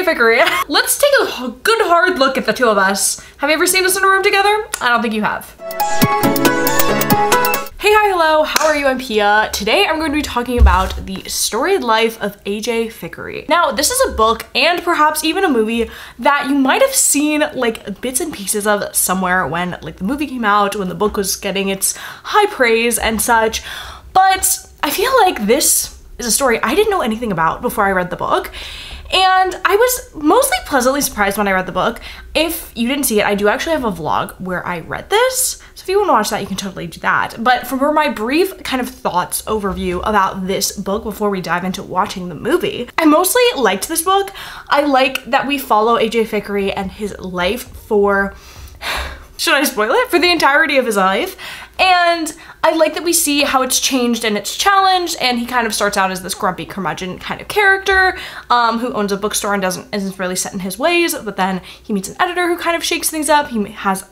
AJ Fikry. Let's take a good hard look at the two of us. Have you ever seen us in a room together? I don't think you have. Hey, hi, hello, how are you? I'm Pia. Today I'm going to be talking about the storied life of AJ Fikry. Now, this is a book and perhaps even a movie that you might have seen like bits and pieces of somewhere when like the movie came out, when the book was getting its high praise and such. But I feel like this is a story I didn't know anything about before I read the book. And I was mostly pleasantly surprised when I read the book. If you didn't see it, I do actually have a vlog where I read this. So if you want to watch that, you can totally do that. But for my brief kind of thoughts overview about this book before we dive into watching the movie, I mostly liked this book. I like that we follow AJ Fikry and his life for, should I spoil it? For the entirety of his life. And I like that we see how it's changed and it's challenged, and he kind of starts out as this grumpy curmudgeon kind of character who owns a bookstore and isn't really set in his ways, but then he meets an editor who kind of shakes things up. He has,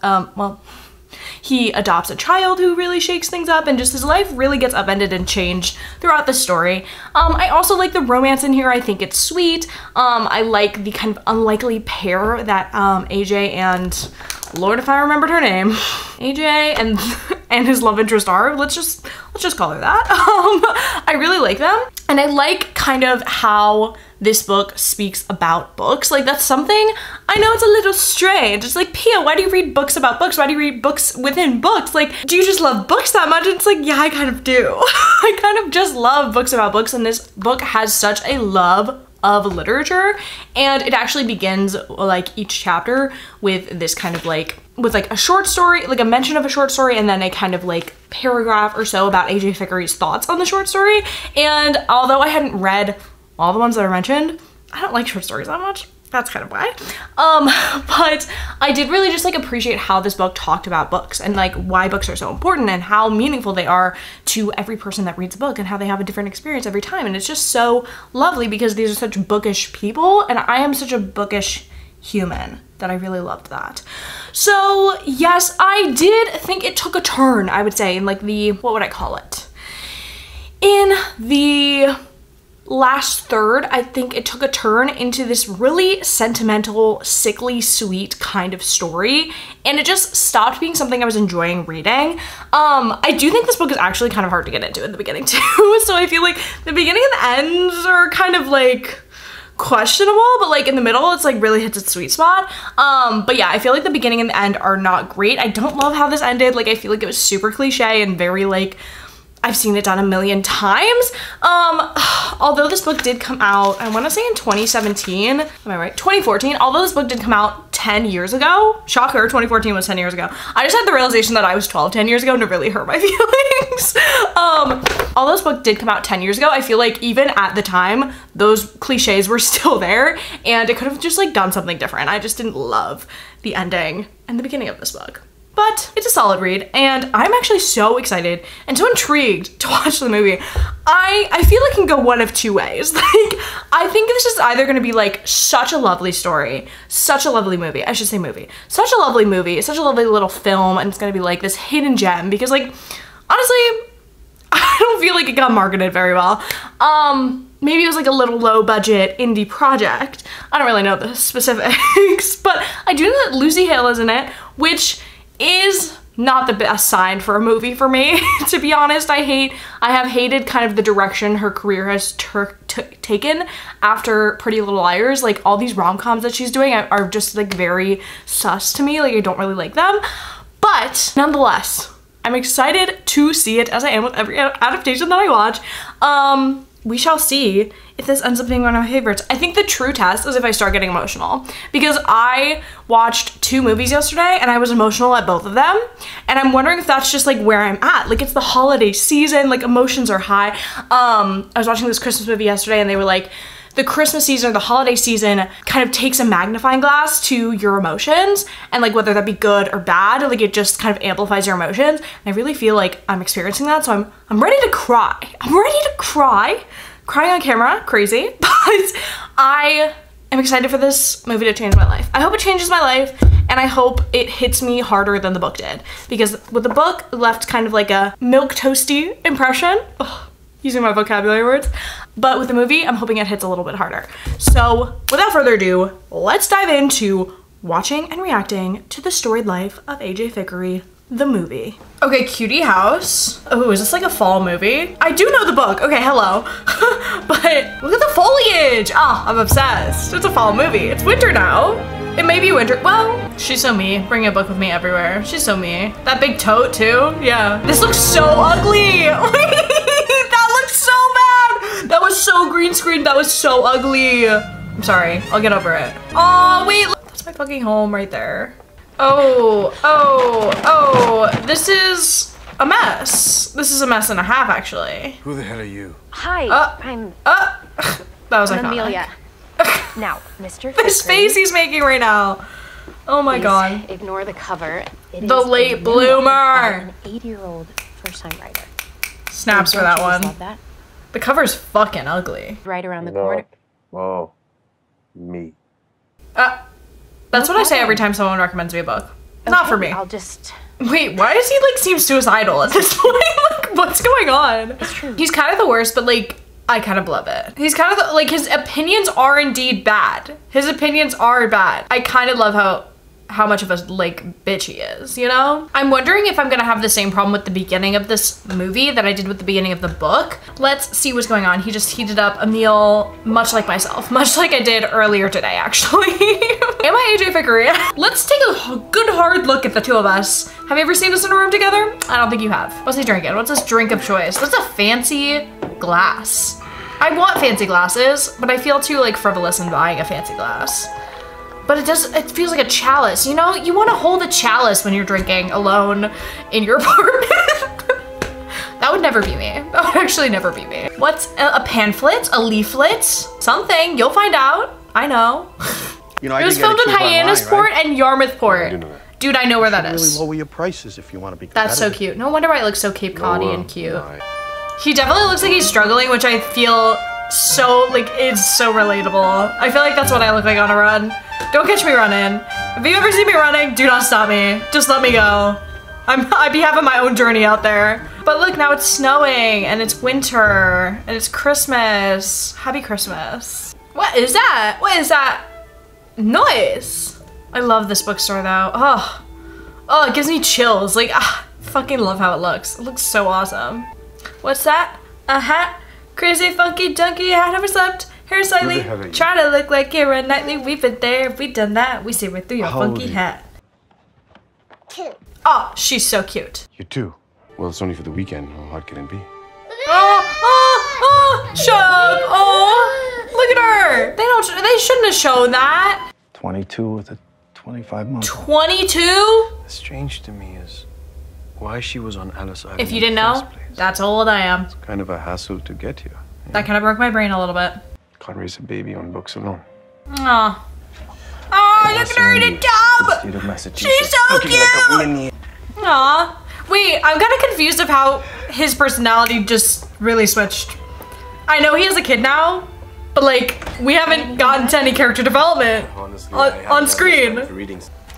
he adopts a child who really shakes things up, and just his life really gets upended and changed throughout the story. I also like the romance in here. I think it's sweet. I like the kind of unlikely pair that AJ and, Lord if I remembered her name, AJ and his love interest are. Let's just call her that. I really like them. And I like kind of how this book speaks about books. Like, that's something I know it's a little strange. It's like, Pia, why do you read books about books? Why do you read books within books? Like, do you just love books that much? And it's like, yeah, I kind of do. I kind of just love books about books, and this book has such a love of literature, and it actually begins like each chapter with this kind of like a short story, like a mention of a short story, and then a kind of like paragraph or so about AJ Fikry's thoughts on the short story. And although I hadn't read all the ones that are mentioned, I don't like short stories that much. That's kind of why. But I did really just like appreciate how this book talked about books and like why books are so important and how meaningful they are to every person that reads a book and how they have a different experience every time. And it's just so lovely because these are such bookish people, and I am such a bookish human that I really loved that. So yes, I did think it took a turn, I would say, in like the, what would I call it? In the last third, I think it took a turn into this really sentimental, sickly sweet kind of story, and it just stopped being something I was enjoying reading. I do think this book is actually kind of hard to get into in the beginning too, so I feel like the beginning and the ends are kind of like questionable, but like in the middle it's like really hits its sweet spot. But yeah, I feel like the beginning and the end are not great. I don't love how this ended. Like, I feel like it was super cliche and very like, I've seen it done a million times. Although this book did come out, I want to say in 2017, am I right? 2014, although this book did come out 10 years ago. Shocker, 2014 was 10 years ago. I just had the realization that I was 12 10 years ago, and it really hurt my feelings. Although this book did come out 10 years ago, I feel like even at the time, those cliches were still there, and it could have just like done something different. I just didn't love the ending and the beginning of this book. But it's a solid read, and I'm actually so excited and so intrigued to watch the movie. I feel it can go one of two ways. Like, I think this is either gonna be like such a lovely story, such a lovely movie, I should say movie, such a lovely movie, such a lovely little film, and it's gonna be like this hidden gem, because like, honestly, I don't feel like it got marketed very well. Maybe it was like a little low budget indie project. I don't really know the specifics, but I do know that Lucy Hale is in it, which is not the best sign for a movie for me, to be honest. I have hated kind of the direction her career has taken after Pretty Little Liars. Like, all these rom-coms that she's doing are just like very sus to me. Like, I don't really like them. But nonetheless, I'm excited to see it, as I am with every adaptation that I watch. We shall see if this ends up being one of my favorites. I think the true test is if I start getting emotional, because I watched 2 movies yesterday and I was emotional at both of them, and I'm wondering if that's just like where I'm at. Like, it's the holiday season, like emotions are high. I was watching this Christmas movie yesterday, and they were like, the Christmas season or the holiday season kind of takes a magnifying glass to your emotions, and like whether that be good or bad, like it just kind of amplifies your emotions. And I really feel like I'm experiencing that, so I'm ready to cry. I'm ready to cry. Crying on camera, crazy, but I am excited for this movie to change my life. I hope it changes my life, and I hope it hits me harder than the book did, because with the book, it left kind of like a milquetoasty impression. Ugh. using my vocabulary words. But with the movie, I'm hoping it hits a little bit harder. So without further ado, let's dive into watching and reacting to the storied life of AJ Fikry, the movie. Okay, cutie house. Oh, is this like a fall movie? I do know the book. Okay, hello. But look at the foliage. Ah, I'm obsessed. It's a fall movie. It's winter now. It may be winter. Well, she's so me. Bring a book with me everywhere. She's so me. That big tote too. Yeah. This looks so ugly. That looks so bad. That was so green screen. That was so ugly. I'm sorry. I'll get over it. Oh, wait. That's my fucking home right there. Oh, this is a mess. This is a mess and a half, actually. Who the hell are you? Hi, I'm that was iconic. Amelia. Now, Mr. This face he's making right now. Oh my god. Ignore the cover. The late bloomer. An 80-year-old first-time writer. Snaps for that one. Love that? The cover's fucking ugly. Right around the corner. Oh, me. That's what I say every time someone recommends me a book. Not for me. I'll just... Wait, why does he like seem suicidal at this point? Like, what's going on? It's true. He's kind of the worst, but like, I kind of love it. He's kind of the, like, his opinions are indeed bad. His opinions are bad. I kind of love how much of a like bitch he is, you know? I'm wondering if I'm gonna have the same problem with the beginning of this movie that I did with the beginning of the book. Let's see what's going on. He just heated up a meal, much like myself, much like I did earlier today, actually. Am I AJ Fikry? Let's take a good hard look at the two of us. Have you ever seen us in a room together? I don't think you have. What's he drinking? What's his drink of choice? What's a fancy glass? I want fancy glasses, but I feel too like frivolous in buying a fancy glass. But it feels like a chalice, you know? You want to hold a chalice when you're drinking alone in your apartment. That would never be me. That would actually never be me. What's a pamphlet? A leaflet? Something, you'll find out. I know. You know, It was filmed in Hyannisport and Yarmouthport. Dude, I know where that is. Really lower your prices if you want to be That's so cute. No wonder why it looks so Cape Cod-y and cute. Right. He definitely looks like he's struggling, which I feel so, like, it's so relatable. I feel like that's what I look like on a run. Don't catch me running. If you ever see me running, do not stop me. Just let me go. I be having my own journey out there. But look, now it's snowing and it's winter and it's Christmas. Happy Christmas. What is that? What is that noise? I love this bookstore though. Oh, it gives me chills. Like, fucking love how it looks. It looks so awesome. What's that? A hat? Crazy, funky, junky, hat never slept. Hair slightly, try to look like Kira Knightley. We've been there, we've done that. We see right through your funky hat. Oh, she's so cute. You too. Well, it's only for the weekend. How hard can it be? Shut up. Oh, look at her. They shouldn't have shown that. 22 with a 25-month. 22? What's strange to me is why she was on Alice Island. If you didn't know, that's how old I am. It's kind of a hassle to get here. That kind of broke my brain a little bit. Can't raise a baby on books alone. Aw. Oh, look at her in a tub! She's so cute! Aw. Wait, I'm kind of confused of how his personality just really switched. I know he has a kid now, but like, we haven't gotten to any character development on screen.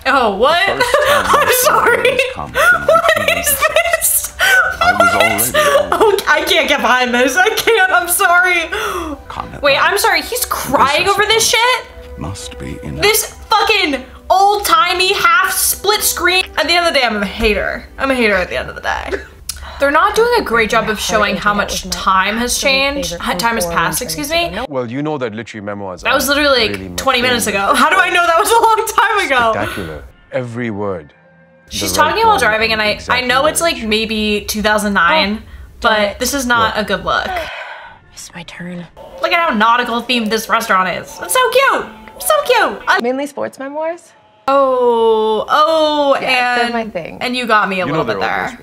Oh, what? I'm sorry. What is this? Oh, I can't get behind this. I can't. I'm sorry. Wait, I'm sorry. He's crying over this shit? Must be enough. This fucking old-timey half-split screen. At the end of the day, I'm a hater. I'm a hater at the end of the day. They're not doing a great job of showing how much time has changed. Time has passed, excuse me. Well, you know that literary memoirs. That was literally like really 20 minutes ago. How do I know that was a long time ago? Spectacular. Every word. She's talking while driving, and I know it's like maybe 2009, but this is not a good look. It's my turn. Look at how nautical themed this restaurant is. It's so cute. So cute. Mainly sports memoirs. Oh, Yeah, and they're my thing. And you got me a little bit there.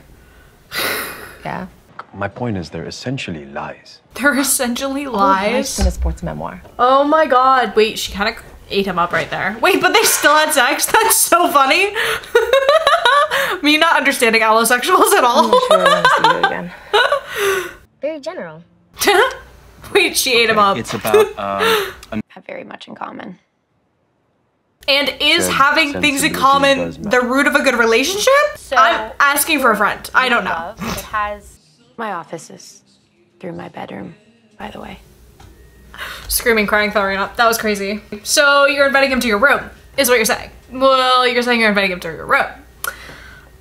Yeah. My point is they're essentially lies. They're essentially Life's lies. in a sports memoir. Oh my god. Wait, she kind of ate him up right there. Wait, but they still had sex? That's so funny. Me not understanding allosexuals at all. I'm not sure I want to see you again. Very general. Wait, she ate him up. It's about Have very much in common. And is Shared having things in sensibility common does the matter. root of a good relationship? So, I'm asking for a friend. I don't know. It has my office is through my bedroom, by the way. Screaming, crying, throwing up. That was crazy. So you're inviting him to your room, is what you're saying. Well, you're saying you're inviting him to your room.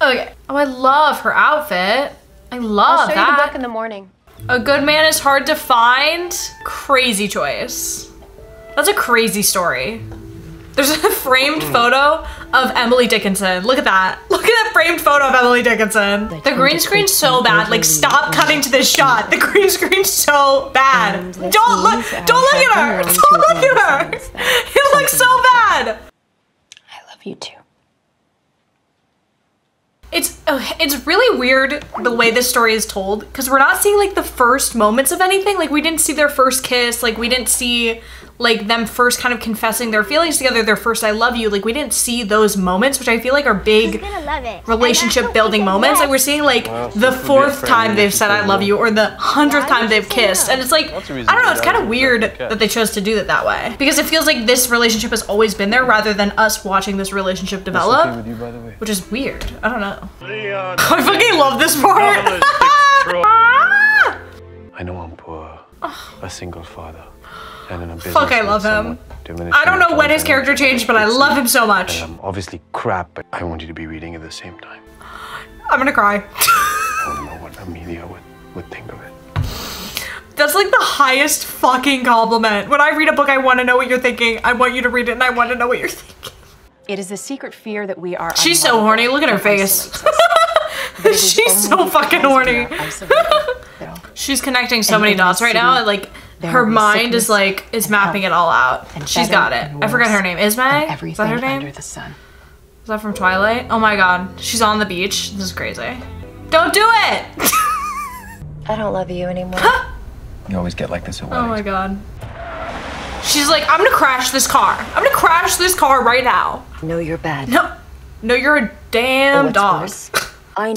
Okay. Oh, I love her outfit. I love I'll show that. you the book in the morning. A good man is hard to find. Crazy choice. That's a crazy story. There's a framed photo of Emily Dickinson. Look at that. Look at that framed photo of Emily Dickinson. The green screen's so bad. Like, stop cutting to this shot. The green screen's so bad. Don't look at her. Don't look at her. It looks so bad. I love you too. It's really weird the way this story is told, because we're not seeing like the first moments of anything. Like, we didn't see their first kiss. Like, we didn't see like them first kind of confessing their feelings together, their first I love you. Like, we didn't see those moments, which I feel like are big relationship building moments. Like, we're seeing like the fourth time they've said I love you, or the 100th time they've kissed. And it's like, I don't know, it's kind of weird that they chose to do it that way, because it feels like this relationship has always been there rather than us watching this relationship develop, which is weird. I don't know. I fucking love this part. I know I'm poor, a single father, and in a business. Fuck, I love him. I don't know when his character changed, but I love him so much. And I'm obviously crap, but I want you to be reading at the same time. I'm gonna cry. I don't know what Amelia would think of it. That's like the highest fucking compliment. When I read a book, I want to know what you're thinking. I want you to read it, and I want to know what you're thinking. It is a secret fear that we are. She's so horny. Look at her face. She's so fucking horny. She's connecting so many dots right now. Like, her mind is like, is mapping it all out. She's got it. I forgot her name. Ismay? Is that her name? Under the sun. Is that from Twilight? Oh my god. She's on the beach. This is crazy. Don't do it! I don't love you anymore. You always get like this at Oh my god. She's like, I'm gonna crash this car. I'm gonna crash this car right now. No, you're bad. No, you're a damn dog. I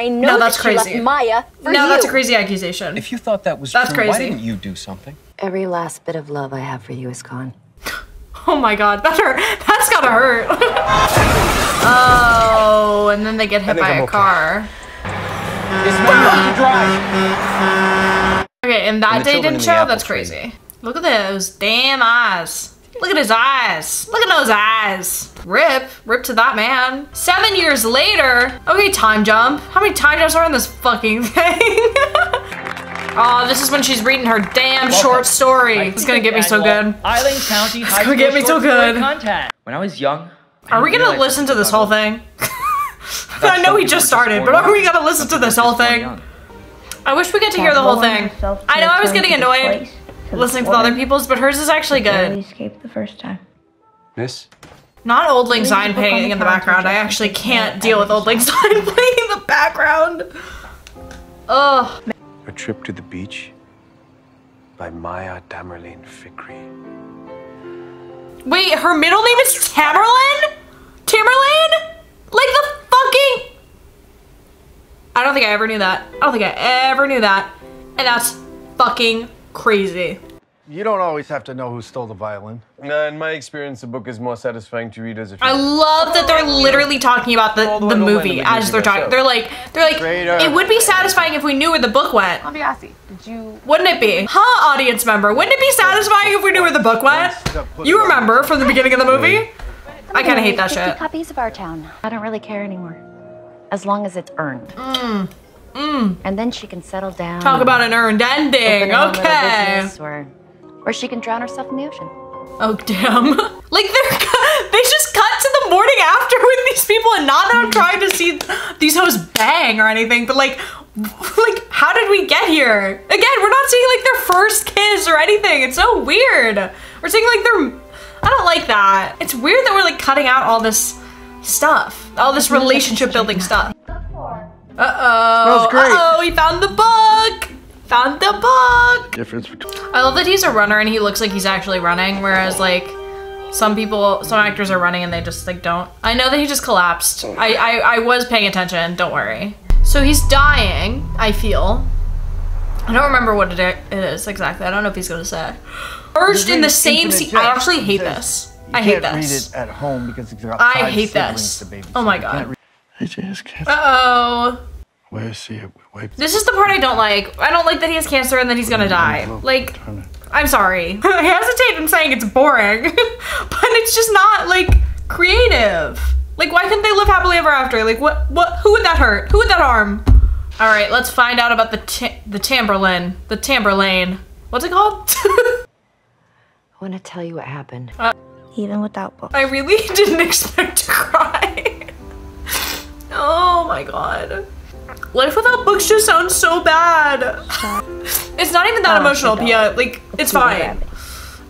know that's that crazy. You left Maya for No, you. that's a crazy accusation. If you thought that was That's true, why crazy. didn't you do something? Every last bit of love I have for you is gone. Oh my god, that's gotta hurt. Oh, and then they get hit by a car. Okay, and that day didn't show? That's crazy. Look at those damn eyes. Look at his eyes. Look at those eyes. Rip to that man. 7 years later. Okay, time jump. How many time jumps are in this fucking thing? Oh, this is when she's reading her damn short story. It's gonna get me so good. Island County High It's gonna get me so good. When I was young, Are we gonna listen to this whole thing? I know we just started, but are we gonna listen to this whole thing? I wish we get to hear the whole thing. I know I was getting annoyed listening to the other people's, but hers is actually good. Escaped the first time. Miss? Not Old Lang Syne playing in the background. I actually can't deal with Old Lang Syne playing in the background. Ugh. A Trip to the Beach by Maya Tamerlane Fikry. Wait, her middle name is Tamerlane? Tamerlane? Like the fucking... I don't think I ever knew that. And that's fucking crazy. You don't always have to know who stole the violin. In my experience, the book is more satisfying to read as a I love that they're literally talking about the movie as they're talking. They're like, it would be satisfying if we knew where the book went. Wouldn't it be? Huh, audience member? Wouldn't it be satisfying if we knew where the book went? You remember from the beginning of the movie? I kind of hate that 50 shit. copies of our town. I don't really care anymore. As long as it's earned. And then she can settle down. Talk about an earned ending. open her own little Okay. business, or she can drown herself in the ocean. Oh damn. Like they just cut to the morning after with these people, and not that I'm trying to see these hoes bang or anything, but like how did we get here? Again, we're not seeing like their first kiss or anything. It's so weird. We're seeing like I don't like that. It's weird that we're like cutting out all this stuff. All this relationship building stuff. Uh-oh. Smells great. Uh-oh, he found the book. Found the book. Difference between... I love that he's a runner and he looks like he's actually running, whereas like some actors are running and they just like don't. I know that he just collapsed. I was paying attention, don't worry. So he's dying, I feel. I don't remember what it is exactly. I don't know if he's gonna say. Merged in the same scene. I actually hate this. I hate can't this. read it at home because it's got I 5 hate siblings this. to babysit. Oh my You can't god. read- I just can't. Uh-oh. Where is he? Wait. This is the part I don't like. I don't like that he has cancer and then he's gonna die. Like, I'm sorry. I hesitate in saying it's boring, but it's just not like creative. Like, why couldn't they live happily ever after? Like, who would that hurt? Who would that harm? All right, let's find out about the Tamberlane. The Tamberlane. What's it called? I want to tell you what happened. Even without books. I really didn't expect to cry. Oh my God. Life without books just sounds so bad. It's not even that emotional, Pia. Like, it's fine.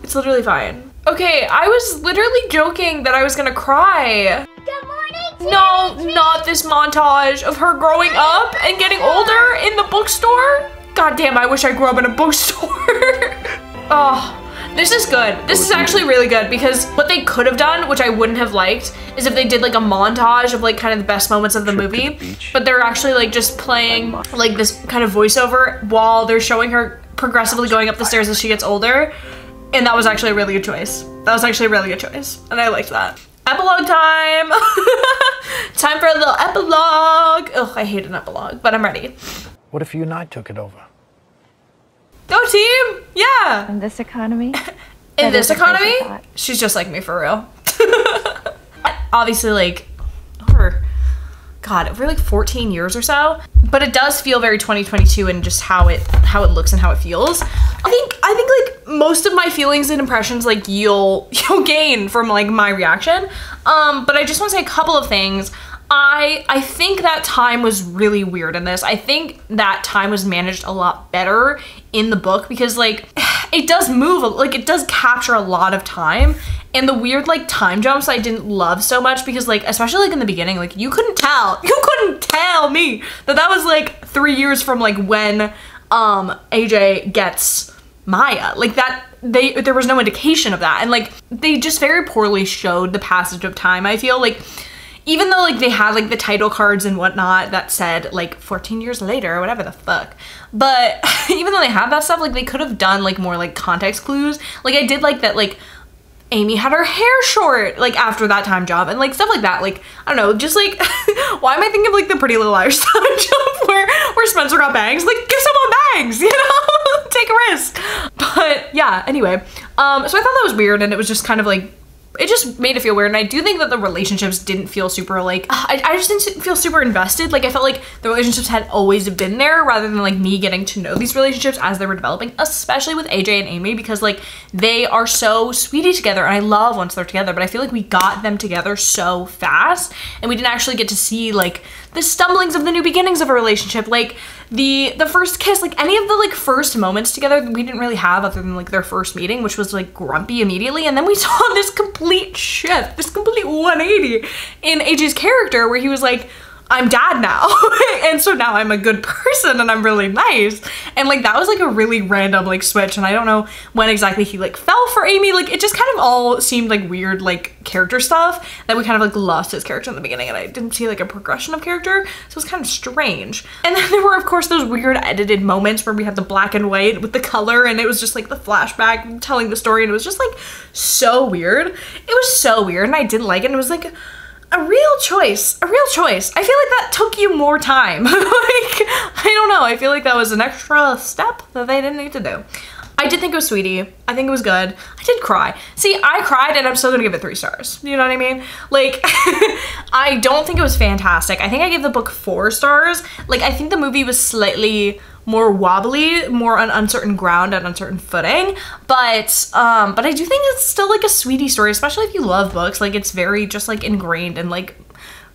It's literally fine. Okay, I was literally joking that I was gonna cry. Good morning, No, not this montage of her growing up and getting older in the bookstore. God damn, I wish I grew up in a bookstore. Oh, this is good. This is actually really good because what they could have done, which I wouldn't have liked, is if they did like a montage of like kind of the best moments of the movie, but they're actually like just playing like this kind of voiceover while they're showing her progressively going up the stairs as she gets older. And that was actually a really good choice. That was actually a really good choice. And I liked that. Epilogue time. Time for a little epilogue. Ugh, I hate an epilogue, but I'm ready. What if you and I took it over? Go team! Yeah! In this economy? In this is a crazy economy? thought. She's just like me for real. Obviously like, over like 14 years or so. But it does feel very 2022 and just how it looks and how it feels. I think like most of my feelings and impressions like you'll gain from like my reaction. But I just want to say a couple of things. I think that time was really weird in this. I think that time was managed a lot better in the book because like it does move, like it does capture a lot of time, and the weird like time jumps I didn't love so much because like especially like in the beginning, like you couldn't tell me that was like 3 years from like when AJ gets Maya. Like that there was no indication of that, and like they just very poorly showed the passage of time. I feel like even though like they had like the title cards and whatnot that said like 14 years later or whatever the fuck, but even though they have that stuff, like they could have done like more like context clues. Like I did like that like Amy had her hair short like after that time job and like stuff like that. Like I don't know, just like why am I thinking of like the Pretty Little Liars time job where Spencer got bangs? Like give someone bangs, you know? Take a risk. But yeah, anyway, so I thought that was weird, and it was just kind of like it just made it feel weird. And I do think that the relationships didn't feel super like, I just didn't feel super invested. Like I felt like the relationships had always been there rather than like me getting to know these relationships as they were developing, especially with AJ and Amy, because like they are so sweetie together and I love once they're together, but I feel like we got them together so fast and we didn't actually get to see like the stumblings of the new beginnings of a relationship, like the first kiss, like any of the like first moments together we didn't really have other than like their first meeting, which was like grumpy immediately, and then we saw this complete shift, this complete 180 in AJ's character where he was like, I'm dad now and so now I'm a good person and I'm really nice, and like that was like a really random like switch, and I don't know when exactly he like fell for Amy. Like it just kind of all seemed like weird like character stuff that we kind of like lost his character in the beginning, and I didn't see like a progression of character, so it was kind of strange. And then there were of course those weird edited moments where we had the black and white with the color, and it was just like the flashback telling the story, and it was just like so weird. It was so weird and I didn't like it, and it was like a real choice, I feel like that took you more time. Like, I don't know, I feel like that was an extra step that they didn't need to do. I did think it was sweetie. I think it was good. I did cry. See, I cried and I'm still gonna give it 3 stars. You know what I mean? Like, I don't think it was fantastic. I think I gave the book 4 stars. Like, I think the movie was slightly more wobbly, more on uncertain ground and uncertain footing, but I do think it's still like a sweetie story, especially if you love books. Like it's very just like ingrained in like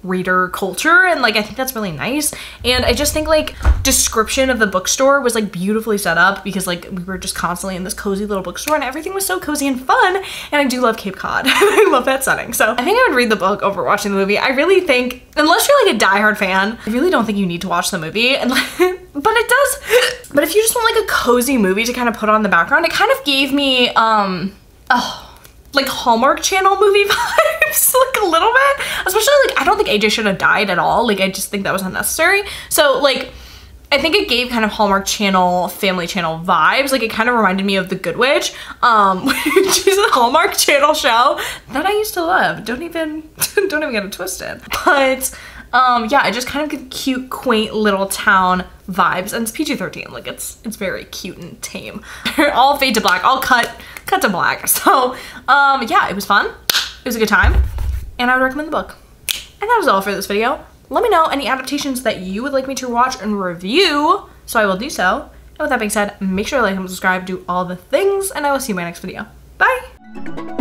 reader culture, and like I think that's really nice. And I just think like description of the bookstore was like beautifully set up because like we were just constantly in this cozy little bookstore and everything was so cozy and fun, and I do love Cape Cod. I love that setting, so I think I would read the book over watching the movie. I really think, unless you're like a diehard fan, I really don't think you need to watch the movie, and like but it does, but if you just want like a cozy movie to kind of put on the background, it kind of gave me like Hallmark Channel movie vibes, like a little bit. Especially like I don't think AJ should have died at all. Like I just think that was unnecessary. So like I think it gave kind of Hallmark Channel, Family Channel vibes. Like it kind of reminded me of The Good Witch, which is a Hallmark Channel show that I used to love. Don't even get it twisted. But Yeah, it just kind of gives cute, quaint little town vibes, and it's PG-13. Like it's very cute and tame. All fade to black, all cut to black. So yeah, it was fun. It was a good time, and I would recommend the book. And that was all for this video. Let me know any adaptations that you would like me to watch and review, so I will do so. And with that being said, make sure to like and subscribe, do all the things, and I will see you in my next video. Bye!